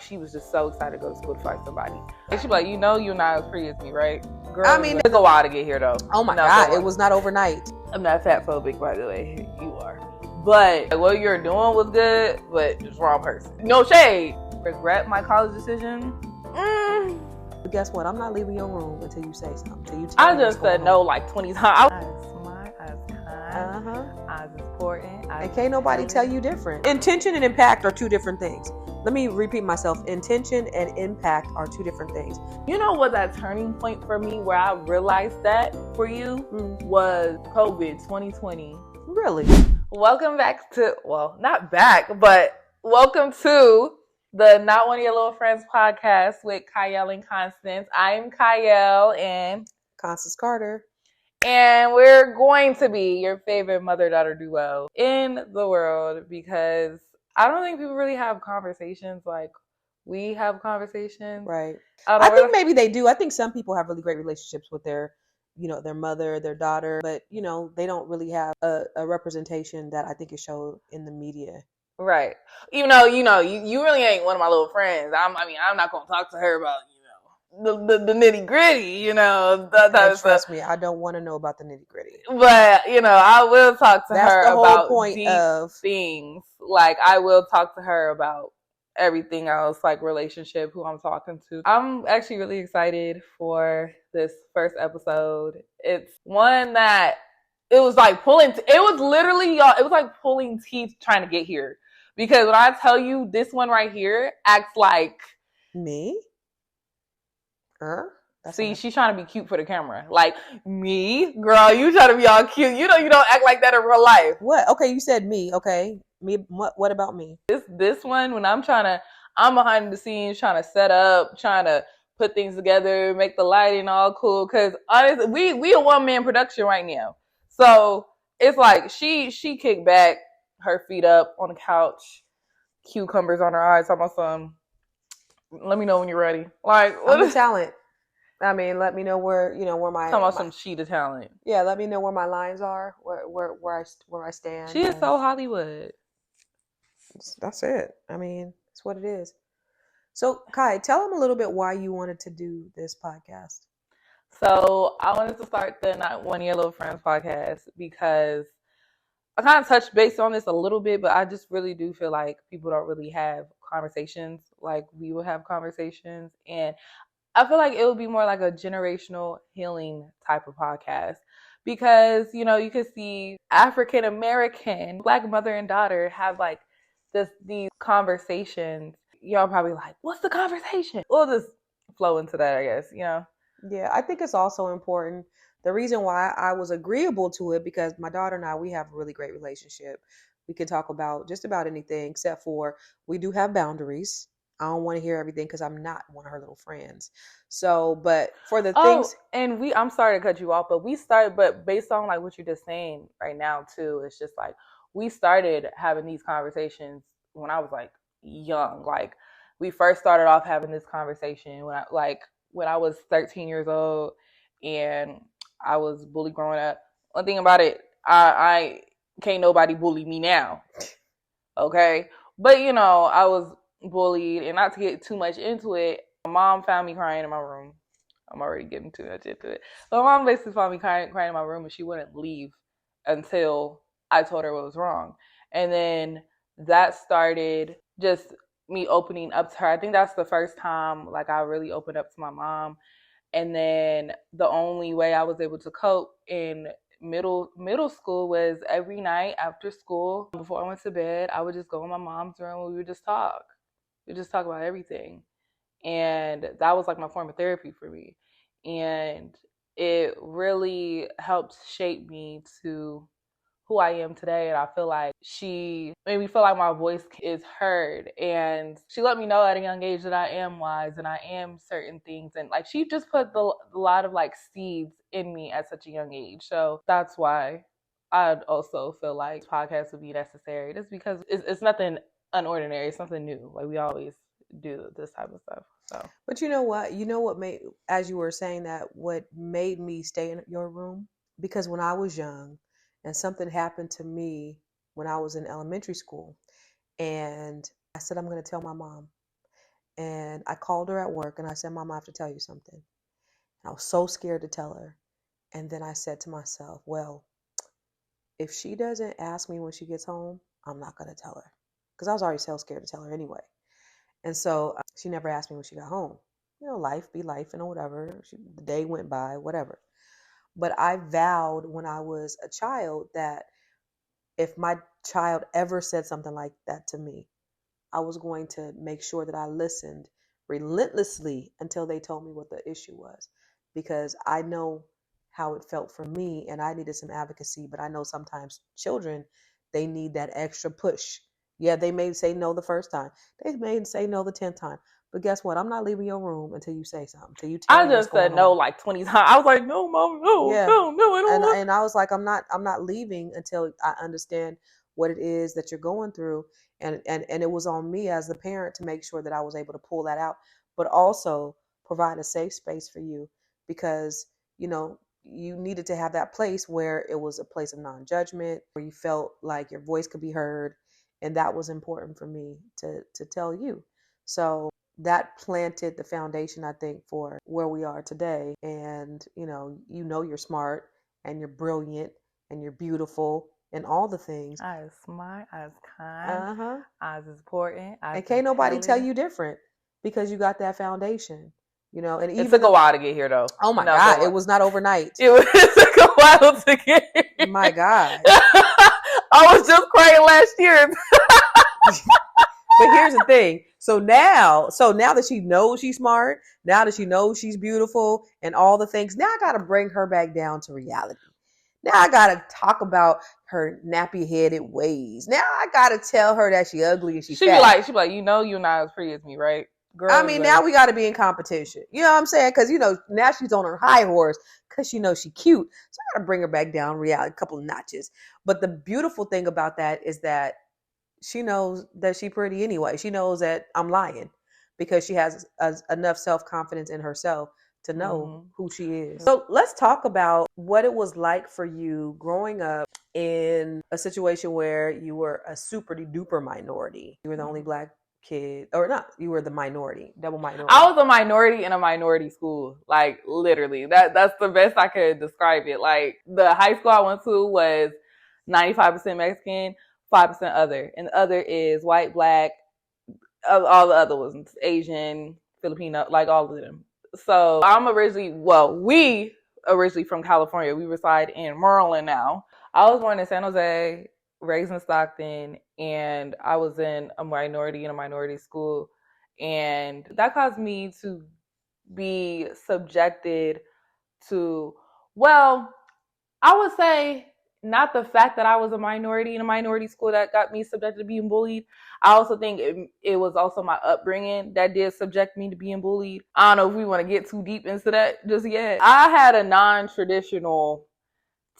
She was just so excited to go to school to find somebody. And she'd be like, you know, you're not as pretty as me, right? Girl, I mean, it took a while to get here, though. Oh my God, it was not overnight. I'm not fat phobic, by the way. You are. But what you're doing was good, but just wrong person. No shade. Regret my college decision? But guess what? I'm not leaving your room until you say something. Until you tell I me just said no like 20 times. I was smart, I was kind, I was important. And can't nobody tell you different. Intention and impact are two different things. Let me repeat myself. Intention and impact are two different things. You know what that turning point for me where I realized that for you was COVID 2020. Really? Welcome back to, well, not back, but welcome to the Not One of Your Little Friends podcast with Chayil and Constance. I'm Chayil and Constance Carter. And we're going to be your favorite mother-daughter duo in the world because I don't think people really have conversations like we have conversations. Right. I think maybe they do. I think some people have really great relationships with their mother, their daughter, but, they don't really have a representation that I think is shown in the media. Right. Even though, you really ain't one of my little friends. I'm not going to talk to her about, the nitty gritty, Trust me, I don't want to know about the nitty gritty. But, I will talk to her about point of things. Like, I will talk to her about everything else, like relationship, who I'm talking to. I'm actually really excited for this first episode. It's one that it was like pulling teeth trying to get here. Because when I tell you this one right here acts like me. See, she's trying to be cute for the camera. Like, me? Girl, you trying to be all cute. You don't act like that in real life. What? Okay, you said me. Okay. Me. What about me? This one, when I'm behind the scenes trying to set up, trying to put things together, make the lighting all cool. Because honestly, we a one-man production right now. So it's like she kicked back, her feet up on the couch, cucumbers on her eyes, almost let me know when you're ready. Like, what I'm a talent. I mean, let me know where my talking about some sheet of talent. Yeah, let me know where my lines are, where I stand. She is so Hollywood. That's it. I mean, it's what it is. So, Kai, tell them a little bit why you wanted to do this podcast. So, I wanted to start the Not One of Your Little Friends podcast because I kind of touched base on this a little bit, but I just really do feel like people don't really have conversations like we would have conversations. And I feel like it would be more like a generational healing type of podcast because, you can see African American, Black mother and daughter have like these conversations. Y'all probably like, what's the conversation? We'll just flow into that, I guess, Yeah, I think it's also important. The reason why I was agreeable to it, because my daughter and I, we have a really great relationship. We can talk about just about anything, except for we do have boundaries. I don't want to hear everything because I'm not one of her little friends. So, but for the things, and I'm sorry to cut you off, but based on like what you're just saying right now too, it's just like we started having these conversations when I was like young. Like we first started off having this conversation when I was 13 years old and I was bullied growing up. One thing about it, I can't nobody bully me now. Okay. But I was bullied, and not to get too much into it, my mom found me crying in my room. I'm already getting too much into it. But my mom basically found me crying in my room, and she wouldn't leave until I told her what was wrong. And then that started just me opening up to her. I think that's the first time like I really opened up to my mom. And then the only way I was able to cope in middle school was every night after school, before I went to bed, I would just go in my mom's room and we would just talk. We just talk about everything. And that was like my form of therapy for me. And it really helped shape me to who I am today. And I feel like she made me feel like my voice is heard. And she let me know at a young age that I am wise and I am certain things. And like she just put a lot of like seeds in me at such a young age. So that's why I'd also feel like podcasts would be necessary. Just because it's nothing unordinary. It's something new. Like we always do this type of stuff. So, but you know what made, as you were saying that, what made me stay in your room? Because when I was young and something happened to me when I was in elementary school, and I said, I'm going to tell my mom. And I called her at work and I said, Mom, I have to tell you something. And I was so scared to tell her. And then I said to myself, well, if she doesn't ask me when she gets home, I'm not going to tell her. Because I was already so scared to tell her anyway. And so she never asked me when she got home. Life be life and whatever. The day went by, whatever. But I vowed when I was a child that if my child ever said something like that to me, I was going to make sure that I listened relentlessly until they told me what the issue was, because I know how it felt for me and I needed some advocacy. But I know sometimes children, they need that extra push. Yeah, they may say no the first time. They may say no the 10th time. But guess what? I'm not leaving your room until you say something, until you tell I me what's just said going no on. like 20 times. I was like, no, Mom, no, Yeah. no, no, I don't want. And I was like, I'm not leaving until I understand what it is that you're going through. And it was on me as the parent to make sure that I was able to pull that out, but also provide a safe space for you, because you needed to have that place where it was a place of non-judgment, where you felt like your voice could be heard. And that was important for me to tell you. So that planted the foundation, I think, for where we are today. And you're smart and you're brilliant and you're beautiful and all the things. I was smart, I was kind, Uh-huh. I was important, I was And can't nobody tell intelligent. you different, because you got that foundation. And It even took a while to get here, though. oh my Not God, gonna it lie. was not overnight. It took a while to get here. My God. I was just crying last year. But here's the thing. So now that she knows she's smart, now that she knows she's beautiful and all the things, now I got to bring her back down to reality. Now I got to talk about her nappy headed ways. Now I got to tell her that she ugly and she fat. She be like, you're not as pretty as me, right? Girl, I mean, now we got to be in competition. You know what I'm saying? Because, now she's on her high horse because she knows she's cute. So I got to bring her back down reality, a couple of notches. But the beautiful thing about that is that she knows that she's pretty anyway. She knows that I'm lying, because she has enough self-confidence in herself to know who she is. So let's talk about what it was like for you growing up in a situation where you were a super duper minority. You were the only black kid, or not, you were the minority, double minority. I was a minority in a minority school, like literally. That's the best I could describe it. Like the high school I went to was 95% Mexican, 5% other, and the other is white, black, all the other ones, Asian, Filipino, like all of them. So we originally from California. We reside in Maryland now. I was born in San Jose, raised in Stockton, and I was in a minority school. And that caused me to be subjected to, well, I would say not the fact that I was a minority in a minority school that got me subjected to being bullied. I also think it was also my upbringing that did subject me to being bullied. I don't know if we want to get too deep into that just yet. I had a non-traditional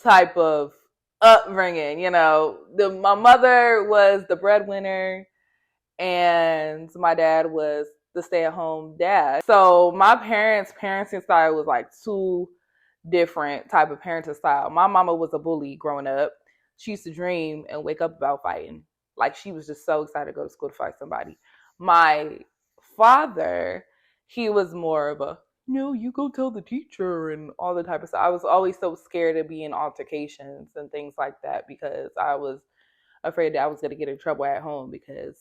type of upbringing. My mother was the breadwinner and my dad was the stay-at-home dad. So my parents' parenting style was like two different type of parenting style. My mama was a bully growing up. She used to dream and wake up about fighting. Like she was just so excited to go to school to fight somebody. My father, he was more of a, you go tell the teacher and all the type of stuff. I was always so scared to be in altercations and things like that because I was afraid that I was going to get in trouble at home because,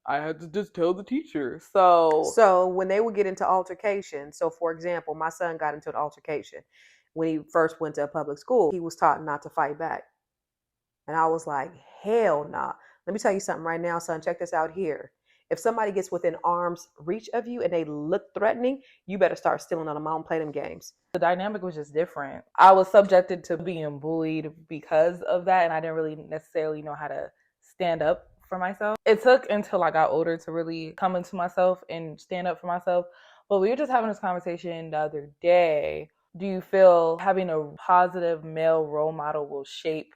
I had to just tell the teacher. So when they would get into altercation, so for example, my son got into an altercation when he first went to a public school. He was taught not to fight back. And I was like, hell nah. Let me tell you something right now, son. Check this out here. If somebody gets within arm's reach of you and they look threatening, you better start stealing on them. I don't play them games. The dynamic was just different. I was subjected to being bullied because of that, and I didn't really necessarily know how to stand up for myself. It took until I got older to really come into myself and stand up for myself. But we were just having this conversation the other day. Do you feel having a positive male role model will shape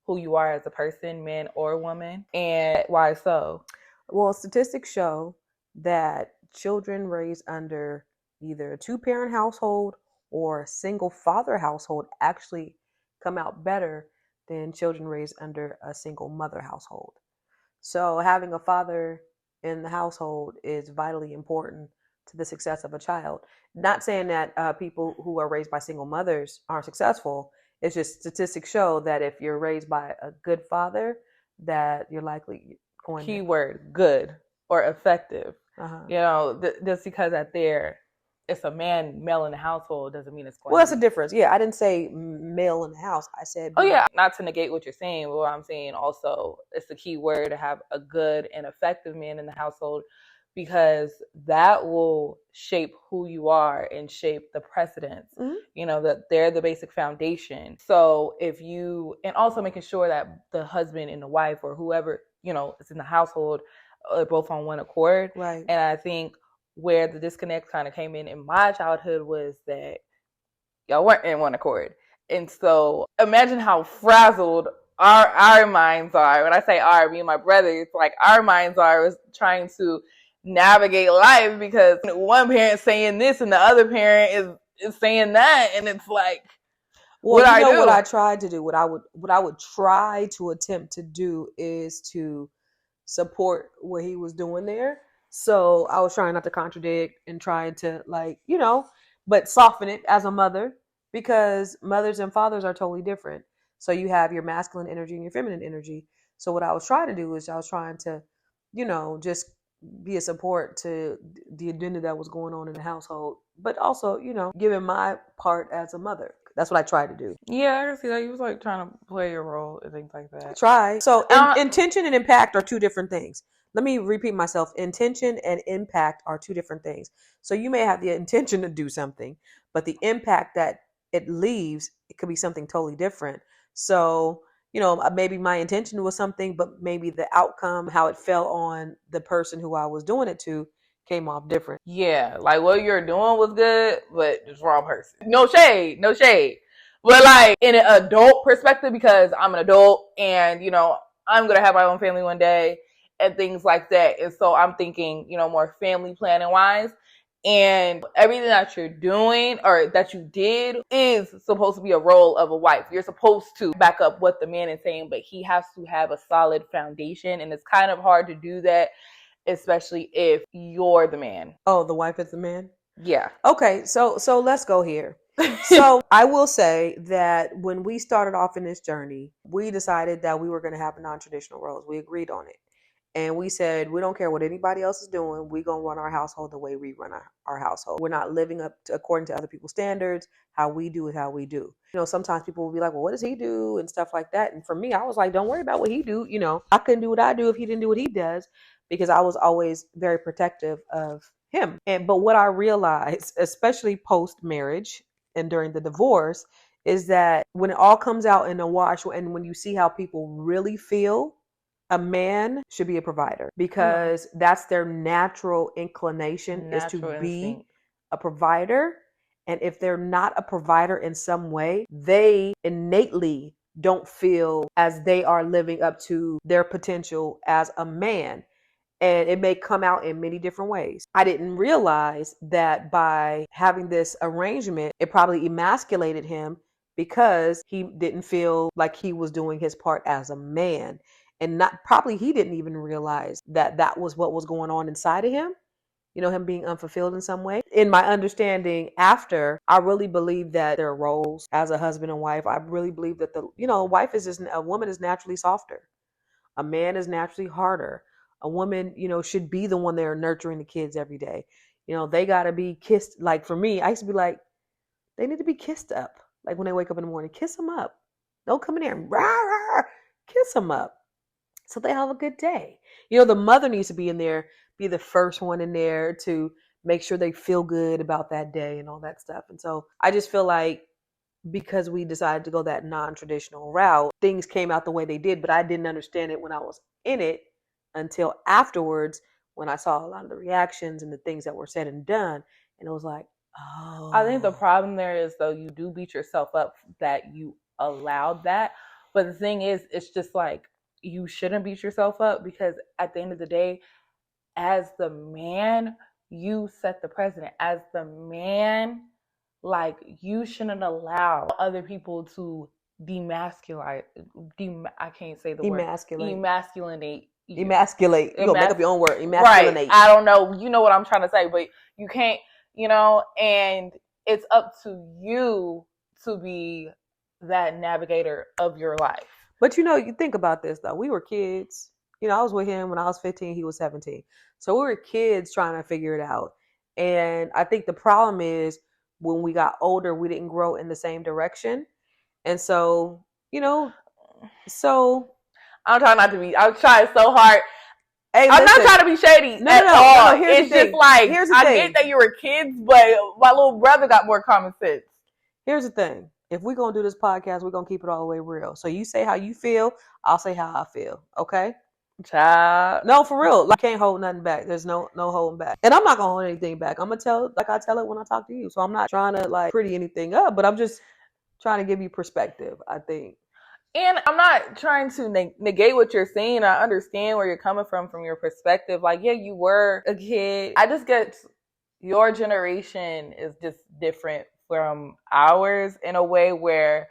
who you are as a person, man or woman? And why so? Well, statistics show that children raised under either a two-parent household or a single father household actually come out better than children raised under a single mother household. So having a father in the household is vitally important to the success of a child. Not saying that people who are raised by single mothers aren't successful. It's just statistics show that if you're raised by a good father, that you're likely going to. Keyword good or effective. Uh-huh. You know, just because that there it's a male in the household doesn't mean it's going Well, to that's be. the difference. Yeah, I didn't say male in the house. I said. Oh yeah, not to negate what you're saying, but what I'm saying also it's the key word to have a good and effective man in the household because that will shape who you are and shape the precedents. Mm-hmm. You know, that they're the basic foundation. So if you and also making sure that the husband and the wife or whoever, you know, is in the household are both on one accord. Right. And I think where the disconnect kind of came in my childhood was that y'all weren't in one accord. And so imagine how frazzled our minds are. When I say our, me and my brother, it's like our minds are was trying to navigate life because one parent saying this and the other parent is saying that, and it's like, well, what you I know do? what I tried to do, what I would try to attempt to do is to support what he was doing there. So I was trying not to contradict and trying to but soften it as a mother because mothers and fathers are totally different. So you have your masculine energy and your feminine energy. So what I was trying to do is I was trying to, just be a support to the agenda that was going on in the household, but also, giving my part as a mother. That's what I tried to do. Yeah, I can see that. You was like trying to play a role and things like that. Try. So intention and impact are two different things. Let me repeat myself. Intention and impact are two different things. So you may have the intention to do something, but the impact that it leaves, it could be something totally different. So, maybe my intention was something, but maybe the outcome, how it fell on the person who I was doing it to, came off different. Yeah, like what you're doing was good, but just wrong person. No shade, no shade. But like in an adult perspective, because I'm an adult and, I'm going to have my own family one day and things like that. And so I'm thinking, more family planning wise. And everything that you're doing or that you did is supposed to be a role of a wife. You're supposed to back up what the man is saying, but he has to have a solid foundation. And it's kind of hard to do that, especially if you're the man. Oh, the wife is the man? Yeah. Okay, so let's go here. So I will say that when we started off in this journey, we decided that we were going to have non-traditional roles. We agreed on it. And we said, we don't care what anybody else is doing. We're going to run our household the way we run our household. We're not living up to, according to other people's standards. How we do is how we do. Sometimes people will be like, well, what does he do? And stuff like that. And for me, I was like, don't worry about what he do. I couldn't do what I do if he didn't do what he does, because I was always very protective of him. But what I realized, especially post marriage and during the divorce, is that when it all comes out in the wash and when you see how people really feel, a man should be a provider because that's their natural inclination is to be a provider. And if they're not a provider in some way, they innately don't feel as they are living up to their potential as a man. And it may come out in many different ways. I didn't realize that by having this arrangement, it probably emasculated him because he didn't feel like he was doing his part as a man. And probably he didn't even realize that that was what was going on inside of him, him being unfulfilled in some way. In my understanding after, I really believe that their roles as a husband and wife, I really believe that a woman is naturally softer. A man is naturally harder. A woman, should be the one there nurturing the kids every day. They got to be kissed. Like for me, I used to be like, they need to be kissed up. Like when they wake up in the morning, kiss them up. Don't come in there and rah, rah, kiss them up so they have a good day. The mother needs to be in there, be the first one in there to make sure they feel good about that day and all that stuff. And so I just feel like because we decided to go that non-traditional route, things came out the way they did, but I didn't understand it when I was in it until afterwards when I saw a lot of the reactions and the things that were said and done. And it was like, oh. I think the problem there is, though, you do beat yourself up that you allowed that. But the thing is, it's just like, you shouldn't beat yourself up because at the end of the day, as the man, you set the precedent. As the man, like, you shouldn't allow other people to I can't say the word. Emasculate Emasculate. You gonna make up your own word. Right. Emasculinate. I don't know. You know what I'm trying to say, but you can't, and it's up to you to be that navigator of your life. But you think about this though. We were kids. I was with him when I was 15, he was 17. So we were kids trying to figure it out. And I think the problem is when we got older, we didn't grow in the same direction. And so, I'm trying not to be, I'm trying so hard. Hey, I'm not trying to be shady at all. It's just like, I get that you were kids, but my little brother got more common sense. Here's the thing. If we're going to do this podcast, we're going to keep it all the way real. So you say how you feel, I'll say how I feel. Okay? Child. No, for real. Like, can't hold nothing back. There's no holding back. And I'm not going to hold anything back. I'm going to tell like I tell it when I talk to you. So I'm not trying to like pretty anything up, but I'm just trying to give you perspective, I think. And I'm not trying to negate what you're saying. I understand where you're coming from your perspective. Like, yeah, you were a kid. I just get your generation is just different from ours in a way where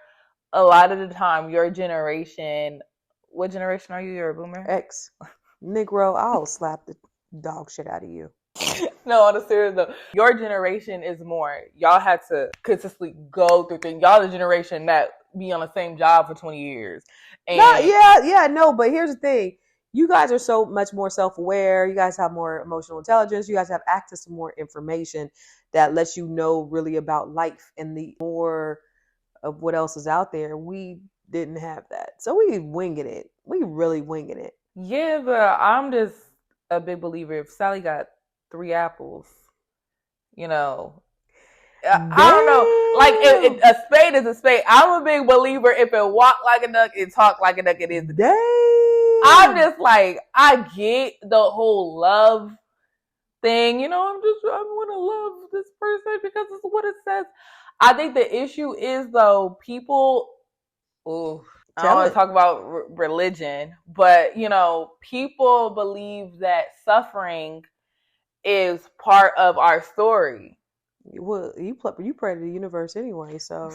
a lot of the time your generation, what generation are you? You're a boomer? X. Negro, I'll slap the dog shit out of you. No, on a serious note, your generation is more, y'all had to consistently go through things. Y'all the generation that be on the same job for 20 years. And no, but here's the thing. You guys are so much more self-aware. You guys have more emotional intelligence. You guys have access to more information that lets you know really about life and the more of what else is out there. We didn't have that. So we winging it. We really winging it. Yeah, but I'm just a big believer. If Sally got 3 apples, I don't know. Like, if a spade is a spade. I'm a big believer. If it walk like a duck, it talk like a duck, it is a duck. I'm just like, I get the whole love thing. I want to love this person because it's what it says. I think the issue is, though, people, I don't want to talk about religion, but, people believe that suffering is part of our story. Well, you pray to the universe anyway, so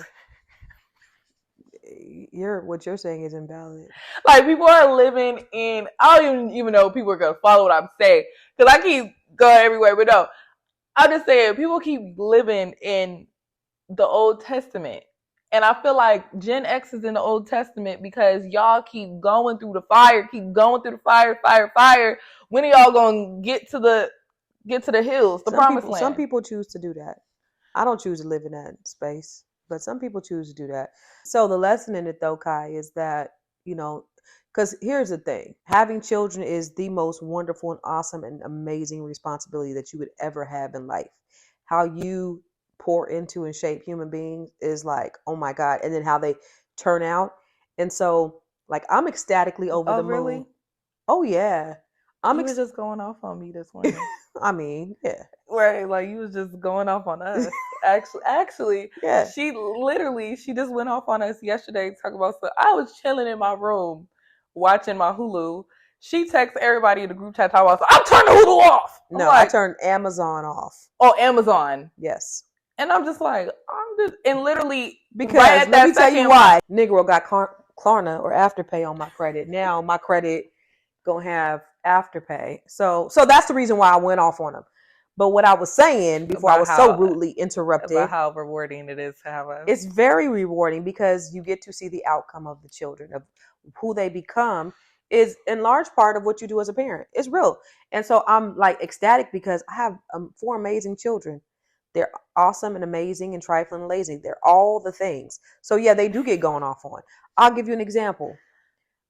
what you're saying is invalid. Like, people are living in, I don't even know if people are gonna follow what I'm saying, because I keep going everywhere, but no, I'm just saying people keep living in the Old Testament, and I feel like Gen X is in the Old Testament because y'all keep going through the fire, fire. When are y'all gonna get to the hills, the promised land? Some people choose to do that. I don't choose to live in that space, but some people choose to do that. So the lesson in it, though, Kai, is that, because here's the thing. Having children is the most wonderful and awesome and amazing responsibility that you would ever have in life. How you pour into and shape human beings is like, oh my God. And then how they turn out. And so, like, I'm ecstatically over the moon. Really? Oh, yeah. You was just going off on me this morning. I mean, yeah. Right, like you was just going off on us. Actually, yeah. She just went off on us yesterday talking about stuff. I was chilling in my room watching my Hulu. She texts everybody in the group chat talking about, I'm turning the Hulu off. I turned Amazon off. Oh, Amazon. Yes. And I'm just like, and literally, because right at let me tell you why. Negro got Klarna or Afterpay on my credit. Now my credit gonna have Afterpay. So that's the reason why I went off on them. But what I was saying before I was so rudely interrupted. About how rewarding it is to have It's very rewarding because you get to see the outcome of the children, of who they become is in large part of what you do as a parent. It's real. And so I'm like ecstatic because I have 4 amazing children. They're awesome and amazing and trifling and lazy. They're all the things. So yeah, they do get going off on. I'll give you an example.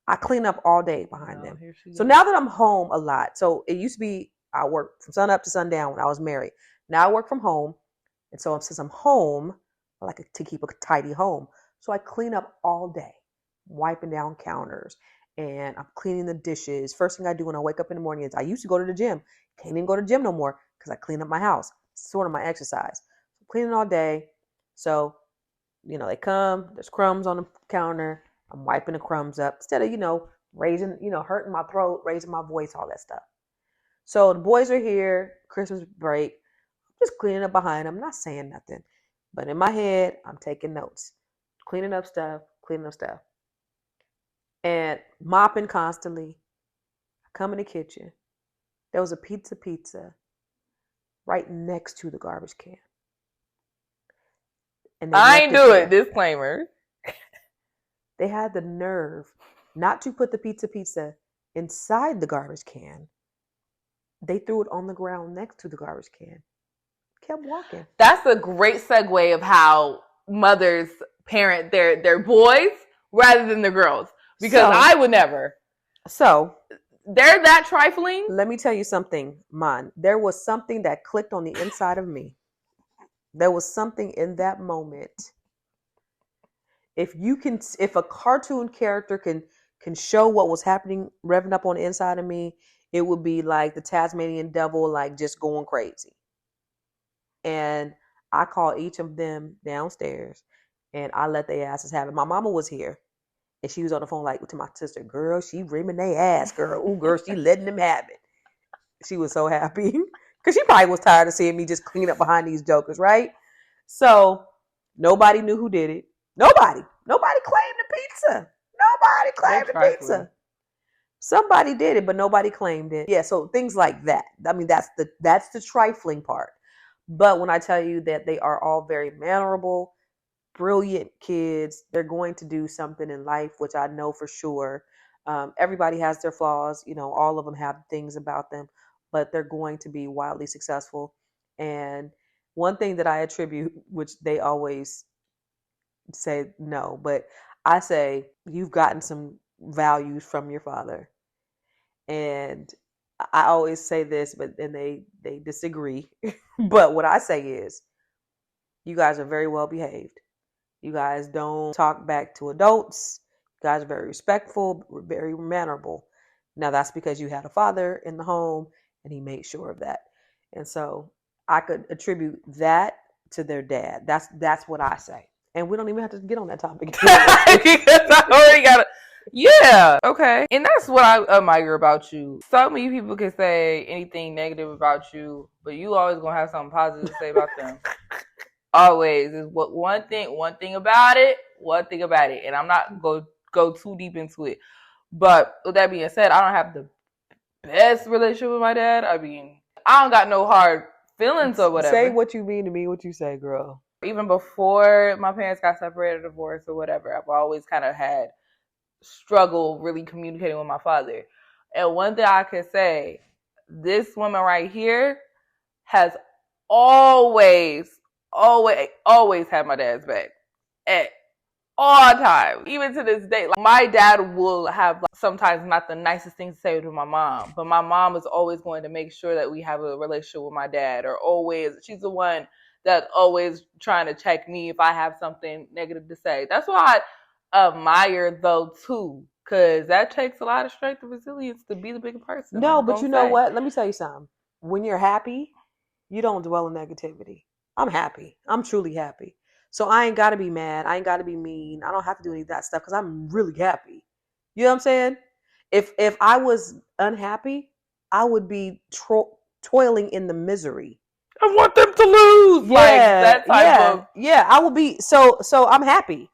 I clean up all day behind them. So now that I'm home a lot, so it used to be I worked from sun up to sundown when I was married. Now I work from home. And so since I'm home, I like to keep a tidy home. So I clean up all day, wiping down counters, and I'm cleaning the dishes. First thing I do when I wake up in the morning is I used to go to the gym. Can't even go to the gym no more because I clean up my house. It's sort of my exercise. So cleaning all day. So, they come, there's crumbs on the counter. I'm wiping the crumbs up instead of, raising, hurting my throat, raising my voice, all that stuff. So the boys are here, Christmas break, just cleaning up behind them. I'm not saying nothing, but in my head, I'm taking notes, cleaning up stuff, and mopping constantly. I come in the kitchen. There was a pizza right next to the garbage can. And they I left ain't do there. it. Disclaimer. They had the nerve not to put the pizza inside the garbage can. They threw it on the ground next to the garbage can. Kept walking. That's a great segue of how mothers parent their boys rather than their girls. Because I would never. So they're that trifling. Let me tell you something, Man. There was something that clicked on the inside of me. There was something in that moment. If a cartoon character can show what was happening, revving up on the inside of me, it would be like the Tasmanian devil, like just going crazy. And I called each of them downstairs and I let their asses have it. My mama was here and she was on the phone like to my sister, girl, she rimming their ass, girl. Ooh, girl, she letting them have it. She was so happy because she probably was tired of seeing me just cleaning up behind these jokers, right? So nobody knew who did it. Nobody claimed the pizza. Nobody claimed the pizza. Somebody did it, but nobody claimed it. Yeah, so things like that. I mean, that's the trifling part. But when I tell you that they are all very mannerable, brilliant kids, they're going to do something in life, which I know for sure. Everybody has their flaws. You know, all of them have things about them, but they're going to be wildly successful. And one thing that I attribute, which they always say no, but I say you've gotten some values from your father. And I always say this, but then they disagree. But what I say is you guys are very well behaved. You guys don't talk back to adults. You guys are very respectful, very mannerable. Now that's because you had a father in the home and he made sure of that. And so I could attribute that to their dad. That's what I say. And we don't even have to get on that topic. Because I already got it. Yeah, okay. And that's what I admire about you. So many people can say anything negative about you, but you always gonna have something positive to say about them. Always is what one thing about it, and I'm not go too deep into it. But with that being said, I don't have the best relationship with my dad. I mean, I don't got no hard feelings or whatever. Say what you mean to me, what you say, girl. Even before my parents got separated, divorced, or whatever, I've always kind of had struggle really communicating with my father. And one thing I can say, this woman right here has always had my dad's back at all times, even to this day. Like, my dad will have sometimes not the nicest things to say to my mom, but my mom is always going to make sure that we have a relationship with my dad, or she's the one that's always trying to check me if I have something negative to say. That's why I admire though too, because that takes a lot of strength and resilience to be the bigger person. No, but you know what? Let me tell you something. When you're happy, you don't dwell in negativity. I'm happy. I'm truly happy. So I ain't got to be mad. I ain't got to be mean. I don't have to do any of that stuff because I'm really happy. You know what I'm saying? If I was unhappy, I would be toiling in the misery. I want them to lose. Yeah, like that type of. Yeah, I will be. So I'm happy.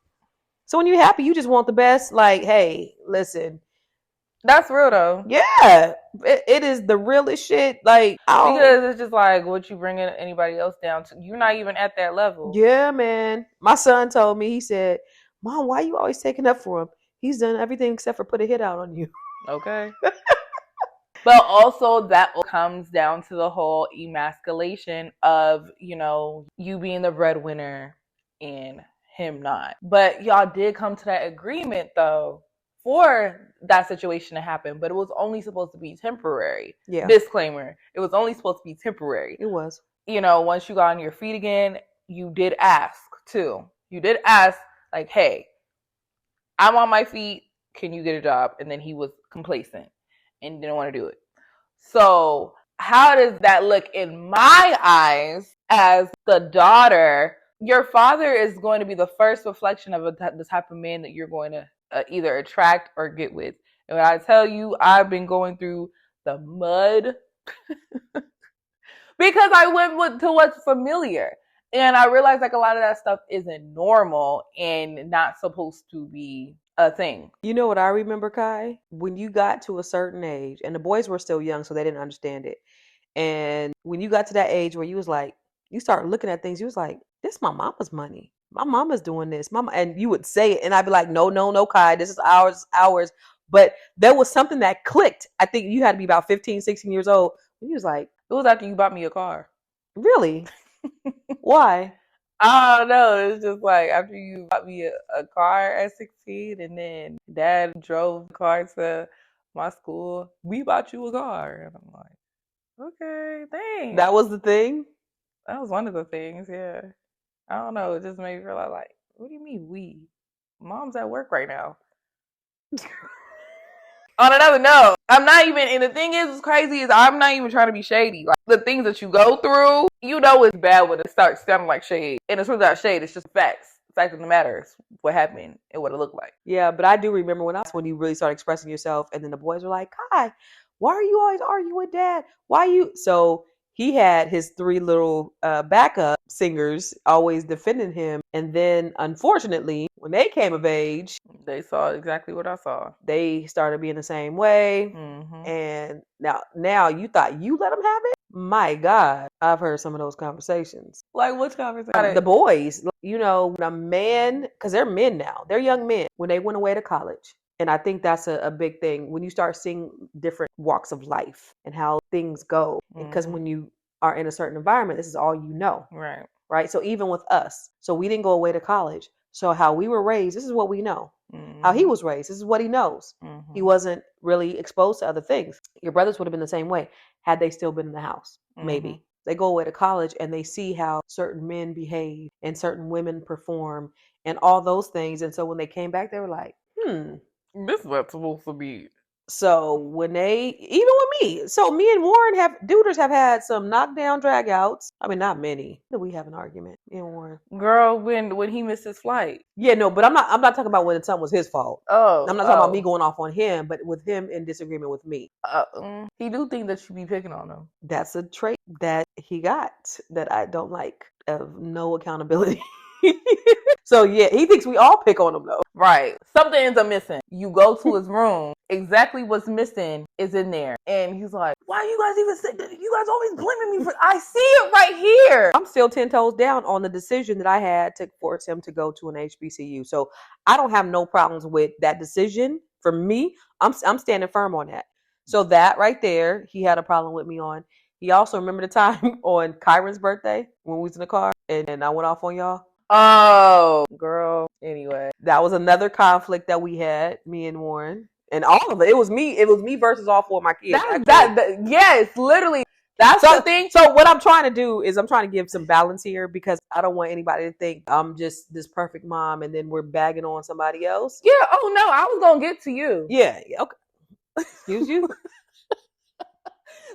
So when you're happy, you just want the best. Like, hey, listen. That's real though. Yeah, it is the realest shit. Like, because it's just like what you bringing anybody else down to. You're not even at that level. Yeah, man. My son told me, he said, "Mom, why are you always taking up for him? He's done everything except for put a hit out on you." Okay. But also that comes down to the whole emasculation of, you being the breadwinner and him not. But y'all did come to that agreement though for that situation to happen, but it was only supposed to be temporary. Yeah. Disclaimer. It was only supposed to be temporary. It was. Once you got on your feet again, you did ask too. You did ask like, hey, I'm on my feet. Can you get a job? And then he was complacent and didn't want to do it. So how does that look in my eyes as the daughter? Your father is going to be the first reflection of the type of man that you're going to either attract or get with. And when I tell you, I've been going through the mud because I went to what's familiar. And I realized like a lot of that stuff isn't normal and not supposed to be a thing. You know what I remember, Kai? When you got to a certain age, and the boys were still young, so they didn't understand it. And when you got to that age where you was like, you start looking at things, you was like, this is my mama's money. My mama's doing this. Mama, and you would say it, and I'd be like, no, no, no, Kai, this is ours, ours. But there was something that clicked. I think you had to be about 15, 16 years old. And you was like, It was after you bought me a car. really? Why? I don't know. It's just like after you bought me a car at 16, and then dad drove the car to my school. We bought you a car. And I'm like, okay, thanks. That was the thing? That was one of the things, yeah. I don't know. It just made me realize, like, what do you mean we? Mom's at work right now. On another note, I'm not even, and the thing is, what's crazy is I'm not even trying to be shady. Like, the things that you go through, you know it's bad when it starts sounding like shade. And it's really not shade, it's just facts. The fact of the matter is what happened and what it looked like. Yeah, but I do remember when you really started expressing yourself, and then the boys were like, Kai, why are you always arguing with dad? Why you? So he had his three little backup singers always defending him. And then, unfortunately, when they came of age, they saw exactly what I saw. They started being the same way. Mm-hmm. And now you thought you let them have it? My God, I've heard some of those conversations. Like, which conversation? The boys, you know, when a man, because they're men now, they're young men, when they went away to college. And I think that's a big thing when you start seeing different walks of life and how things go. Because when you are in a certain environment, this is all you know. Right. Right. So even with us, so we didn't go away to college. So how we were raised, this is what we know. Mm-hmm. How he was raised, this is what he knows. Mm-hmm. He wasn't really exposed to other things. Your brothers would have been the same way had they still been in the house. Mm-hmm. Maybe. They go away to college and they see how certain men behave and certain women perform and all those things. And so when they came back, they were like, this is what's supposed to be. So when even with me, so me and Warren Duders have had some knockdown dragouts. I mean, not many. Did we have an argument, me and Warren? Girl, when he missed his flight. Yeah, no, but I'm not talking about when something was his fault. Oh, I'm not talking about me going off on him, but with him in disagreement with me. He do think that you be picking on him. That's a trait that he got that I don't like, of no accountability. So yeah, he thinks we all pick on him though. Right. Something ends up missing. You go to his room, exactly what's missing is in there. And he's like, why you guys even say that? You guys always blaming me for, I see it right here. I'm still 10 toes down on the decision that I had to force him to go to an HBCU. So I don't have no problems with that decision. For me, I'm standing firm on that. So that right there, he had a problem with me on. He also remember the time on Kyron's birthday when we was in the car and I went off on y'all. Oh, girl. Anyway, that was another conflict that we had, me and Warren, and all of it. It was me versus all four of my kids. Yes, literally. That's the thing. So what I'm trying to do is I'm trying to give some balance here because I don't want anybody to think I'm just this perfect mom and then we're bagging on somebody else. Yeah. Oh no, I was gonna get to you. Yeah. Okay. Excuse you.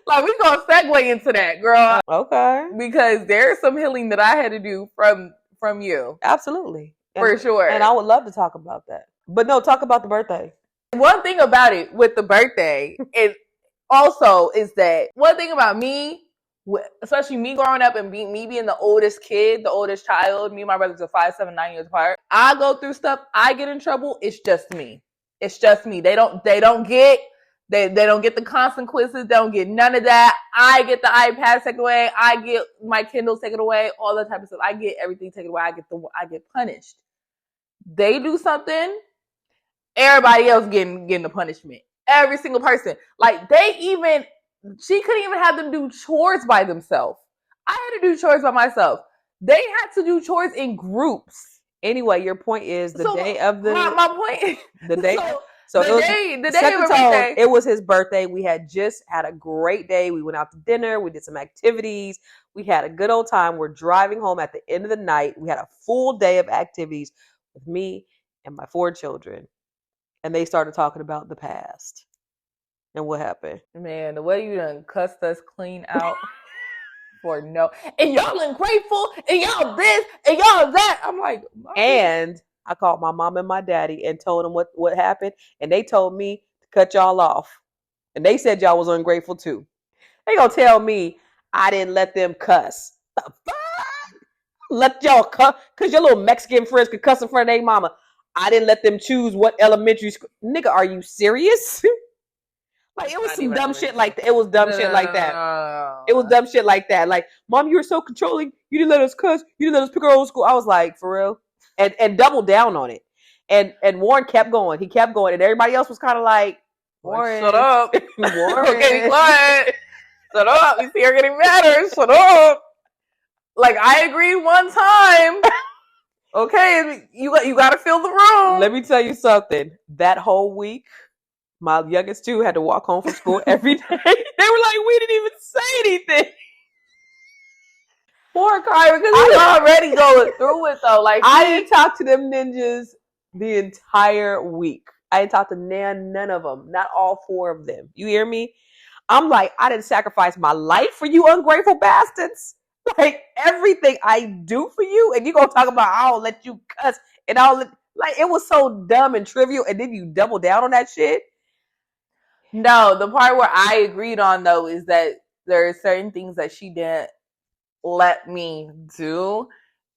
Like, we're gonna segue into that, girl. Okay. Because there's some healing that I had to do from you. Absolutely. For sure. And I would love to talk about that. But no, talk about the birthday. One thing about it with the birthday is that one thing about me, especially me growing up and me being the oldest kid, the oldest child, me and my brothers are 5, 7, 9 years apart. I go through stuff, I get in trouble, it's just me. It's just me. They don't get the consequences. They don't get none of that. I get the iPad taken away. I get my Kindle taken away. All that type of stuff. I get everything taken away. I get punished. They do something. Everybody else getting the punishment. Every single person. Like she couldn't even have them do chores by themselves. I had to do chores by myself. They had to do chores in groups. Anyway, your point is the day of the. My point. The day. So the day of her birthday. It was his birthday. We had just had a great day. We went out to dinner. We did some activities. We had a good old time. We're driving home at the end of the night. We had a full day of activities with me and my 4 children. And they started talking about the past. And what happened? Man, the way you done cussed us clean out for no. And y'all ungrateful. And y'all this. And y'all that. I'm like. And I called my mom and my daddy and told them what happened. And they told me to cut y'all off. And they said y'all was ungrateful too. They gonna tell me I didn't let them cuss. The fuck? Let y'all cuss because your little Mexican friends could cuss in front of their mama. I didn't let them choose what elementary school. Nigga, are you serious? Like, it was some dumb shit like that. It was dumb shit like that. It was dumb shit like that. Like, Mom, you were so controlling. You didn't let us cuss. You didn't let us pick our own school. I was like, for real? And doubled down on it. And Warren kept going. He kept going. And everybody else was kind of like, Warren. Shut up. Warren. Okay, be quiet. Shut up. You see her getting madder. Shut up. Like, I agreed one time. Okay, you got to fill the room. Let me tell you something. That whole week, my youngest two had to walk home from school every day. They were like, we didn't even say anything. Poor Kyra, because he's already going through it, though. Like, I didn't talk to them ninjas the entire week. I didn't talk to none of them. Not all 4 of them. You hear me? I'm like, I didn't sacrifice my life for you ungrateful bastards. Like, everything I do for you, and you gonna talk about I'll let you cuss and like, it was so dumb and trivial, and then you double down on that shit. No, the part where I agreed on, though, is that there are certain things that she didn't let me do,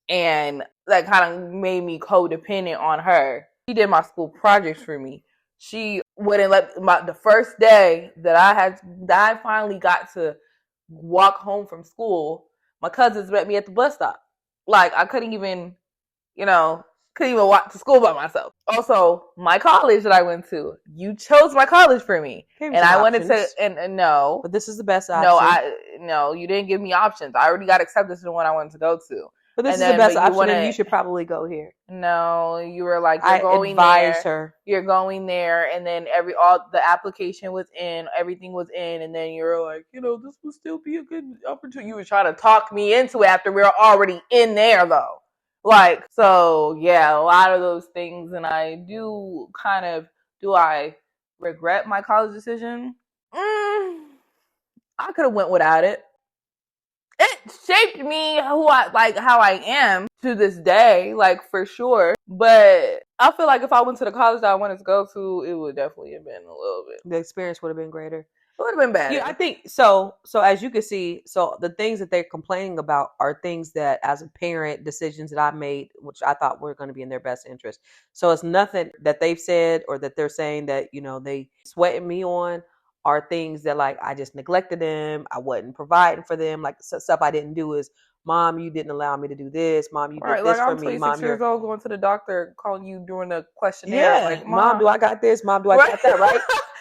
and that kind of made me codependent on her. She did my school projects for me. She wouldn't let the first day that I finally got to walk home from school, my cousins met me at the bus stop. Like, I couldn't even walk to school by myself. Also, my college that I went to, you chose my college for me. And I wanted to, and no. But this is the best option. No, you didn't give me options. I already got accepted to the one I wanted to go to. But this is the best option, and you should probably go here. No, you were like, you're going there. You're going there, and then the application was in, everything was in, and then you're like, this will still be a good opportunity. You were trying to talk me into it after we were already in there, though. Like, so yeah, a lot of those things, and I do do I regret my college decision? I could have went without it. It shaped me how I am to this day, like, for sure. But I feel like if I went to the college that I wanted to go to, it would definitely have been a little bit. The experience would have been greater. It would have been better. Yeah, I think so. So as you can see, so the things that they're complaining about are things that, as a parent, decisions that I made, which I thought were going to be in their best interest. So it's nothing that they've said or that they're saying that, they sweating me on, are things that, like, I just neglected them. I wasn't providing for them. Like, stuff I didn't do is, Mom, you didn't allow me to do this. Mom, you did this for me. I'm 26 years old, going to the doctor, calling you during the questionnaire. Yeah, like, Mom, do I got this? Mom, do I got that? Right?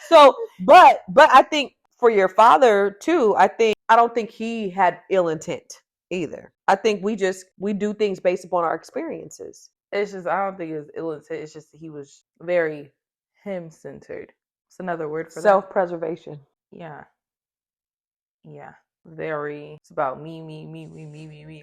So, but I think for your father too, I don't think he had ill intent either. I think we do things based upon our experiences. It's just, I don't think it was ill intent. It's just he was very him-centered. It's another word for self-preservation. Yeah. Very. It's about me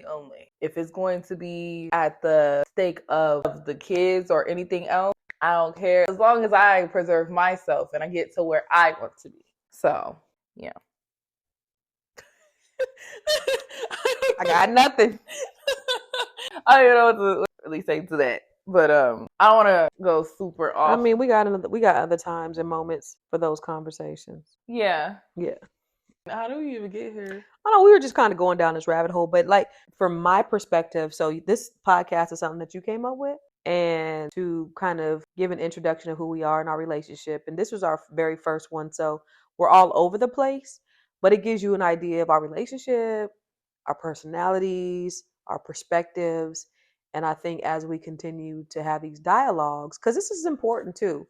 only. If it's going to be at the stake of the kids or anything else, I don't care. As long as I preserve myself and I get to where I want to be. So, yeah. I got nothing. I don't know what to really say to that. But I don't want to go super off. I mean, we got other times and moments for those conversations. Yeah. Yeah. How do we even get here? I don't know. We were just kind of going down this rabbit hole. But, like, from my perspective, so this podcast is something that you came up with, and to kind of give an introduction of who we are in our relationship. And this was our very first one. So we're all over the place, but it gives you an idea of our relationship, our personalities, our perspectives. And I think as we continue to have these dialogues, because this is important too,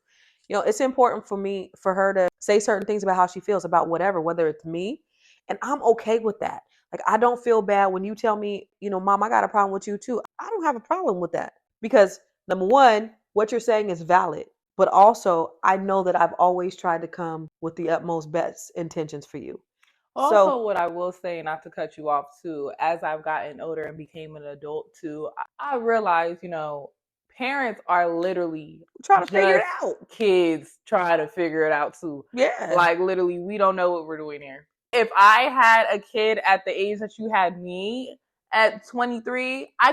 it's important for her to say certain things about how she feels about whether it's me. And I'm okay with that. Like, I don't feel bad when you tell me, Mom, I got a problem with you too. I don't have a problem with that, because number one, what you're saying is valid. But also, I know that I've always tried to come with the utmost best intentions for you. Also, what I will say, not to cut you off too, as I've gotten older and became an adult too, I realized, parents are literally trying to figure it out. Kids trying to figure it out too. Yeah. Like, literally, we don't know what we're doing here. If I had a kid at the age that you had me at 23, I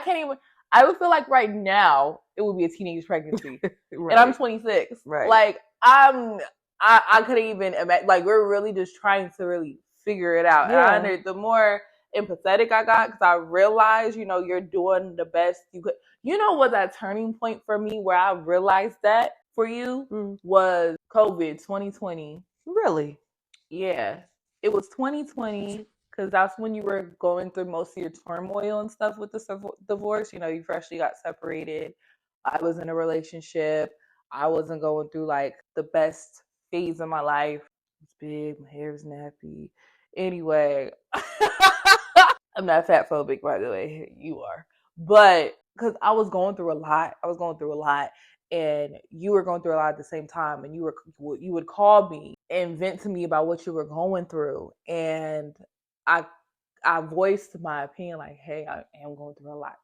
would feel like right now it would be a teenage pregnancy. Right. And I'm 26. Right. Like, I couldn't even imagine. Like, we're really just trying to really figure it out. Yeah. And the more empathetic I got, because I realized, you're doing the best you could. You know what that turning point for me where I realized that for you was COVID 2020. Really? Yeah. It was 2020 because that's when you were going through most of your turmoil and stuff with the divorce. You know, you freshly got separated. I was in a relationship. I wasn't going through like the best phase of my life. It's big. My hair was nappy. Anyway, I'm not fat phobic, by the way. You are. But because I was going through a lot. And you were going through a lot at the same time, and you would call me and vent to me about what you were going through, and I I voiced my opinion like, hey, I am going through a lot.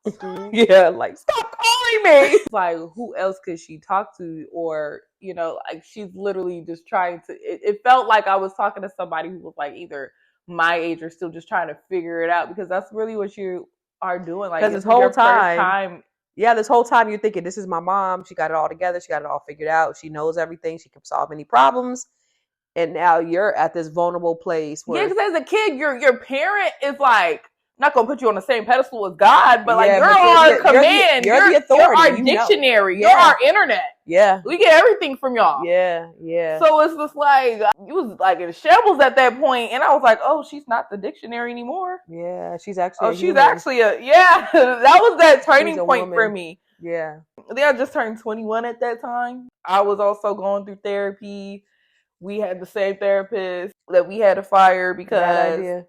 Yeah, like stop calling me. Like, who else could she talk to? Or, you know, like she's literally just trying to, it felt like I was talking to somebody who was like either my age or still just trying to figure it out, because that's really what you are doing. Like, this whole time. Yeah, this whole time you're thinking, this is my mom. She got it all together. She got it all figured out. She knows everything. She can solve any problems. And now you're at this vulnerable place where, yeah, because as a kid, your parent is like not gonna put you on the same pedestal as God, but like you're our command. You're the authority. You're our dictionary. You're our internet. Yeah, we get everything from y'all. Yeah. So it's just like you was like in shambles at that point, and I was like, oh, she's not the dictionary anymore. Yeah, she's actually. She's actually a that was that turning point for me. Yeah. I just turned 21 at that time. I was also going through therapy. We had the same therapist that we had to fire because the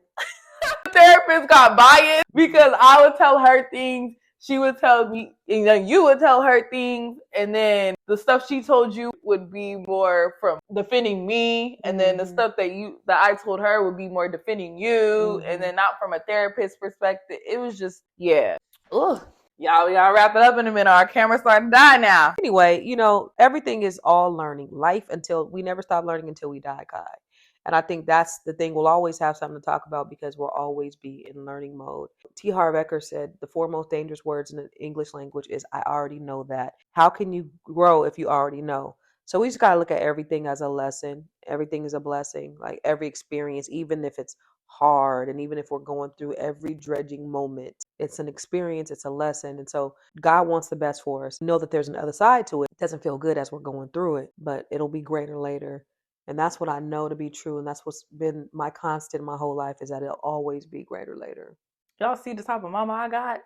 therapist got biased, because I would tell her things, she would tell me, and then you would tell her things, and then the stuff she told you would be more from defending me, and then the stuff that I told her would be more defending you, and then not from a therapist perspective. It was just, yeah. Ugh. Y'all wrap it up in a minute. Our camera's starting to die now. Anyway, you know, everything is all learning. Life, until we never stop learning until we die, Kai. And I think that's the thing. We'll always have something to talk about because we'll always be in learning mode. T. Harv Eker said the four most dangerous words in the English language is I already know that. How can you grow if you already know? So we just got to look at everything as a lesson. Everything is a blessing. Like every experience, even if it's hard and even if we're going through every dredging moment, it's an experience, it's a lesson. And so God wants the best for us. Know that there's an other side to it. It doesn't feel good as we're going through it, but it'll be greater later. And that's what I know to be true. And that's what's been my constant my whole life, is that it'll always be greater later. Y'all see the type of mama I got?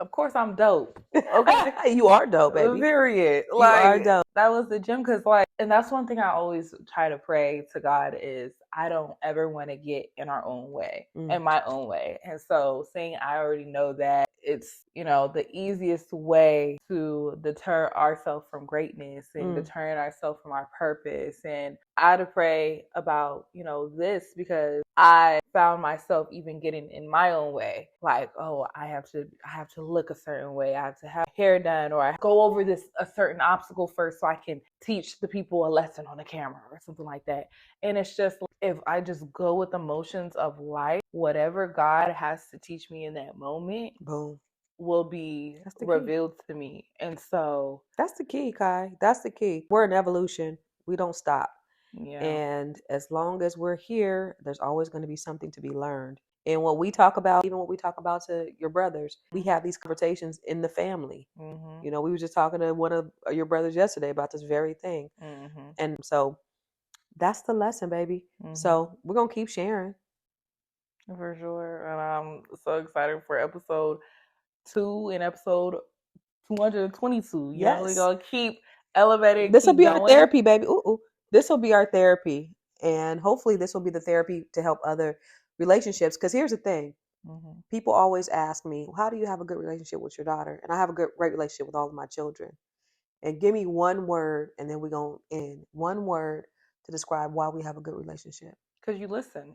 Of course I'm dope. Okay. You are dope, baby. Period. You are dope. That was the gym, because and that's one thing I always try to pray to God is I don't ever want to get in our own way, in my own way. And so saying I already know that, it's, you know, the easiest way to deter ourselves from greatness and deter ourselves from our purpose. And I had to pray about, you know, this because I found myself even getting in my own way. Like, oh, I have to look a certain way. I have to have hair done, or I go over a certain obstacle first so I can teach the people a lesson on the camera or something like that. And it's just, if I just go with the motions of life, whatever God has to teach me in that moment, boom, will be revealed to me. And so that's the key, Kai. That's the key. We're in evolution. We don't stop. Yeah. And as long as we're here, there's always going to be something to be learned. And what we talk about, even what we talk about to your brothers, we have these conversations in the family. You know, we were just talking to one of your brothers yesterday about this very thing. And so that's the lesson, baby. So we're going to keep sharing. For sure. And I'm so excited for episode 2 and episode 222. Yes. We're going to keep elevating. This will be our therapy, baby. Ooh. This will be our therapy. And hopefully this will be the therapy to help other relationships. Because here's the thing. People always ask me, how do you have a good relationship with your daughter? And I have a great relationship with all of my children. And give me one word, and then we're going to end. One word to describe why we have a good relationship. Because you listen.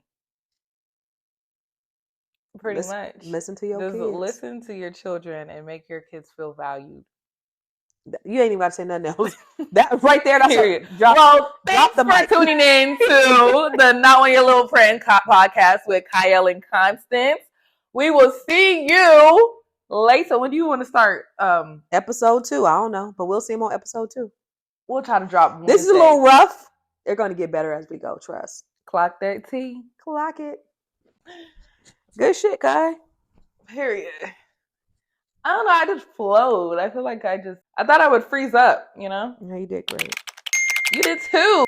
Pretty much. Listen to your kids. Listen to your children and make your kids feel valued. You ain't even got to say nothing else. That right there, that's period. Thanks for tuning in to the Not When Your Little Friend podcast with Chayil and Constance. We will see you later. When do you want to start? Episode 2. I don't know, but we'll see them on episode 2. We'll try to drop Wednesday. This is a little rough. They're going to get better as we go. Trust. Clock that T. Clock it. Good shit, Kai. Period. I don't know. I just flowed. I feel like I thought I would freeze up, you know? Yeah, you did great. You did too.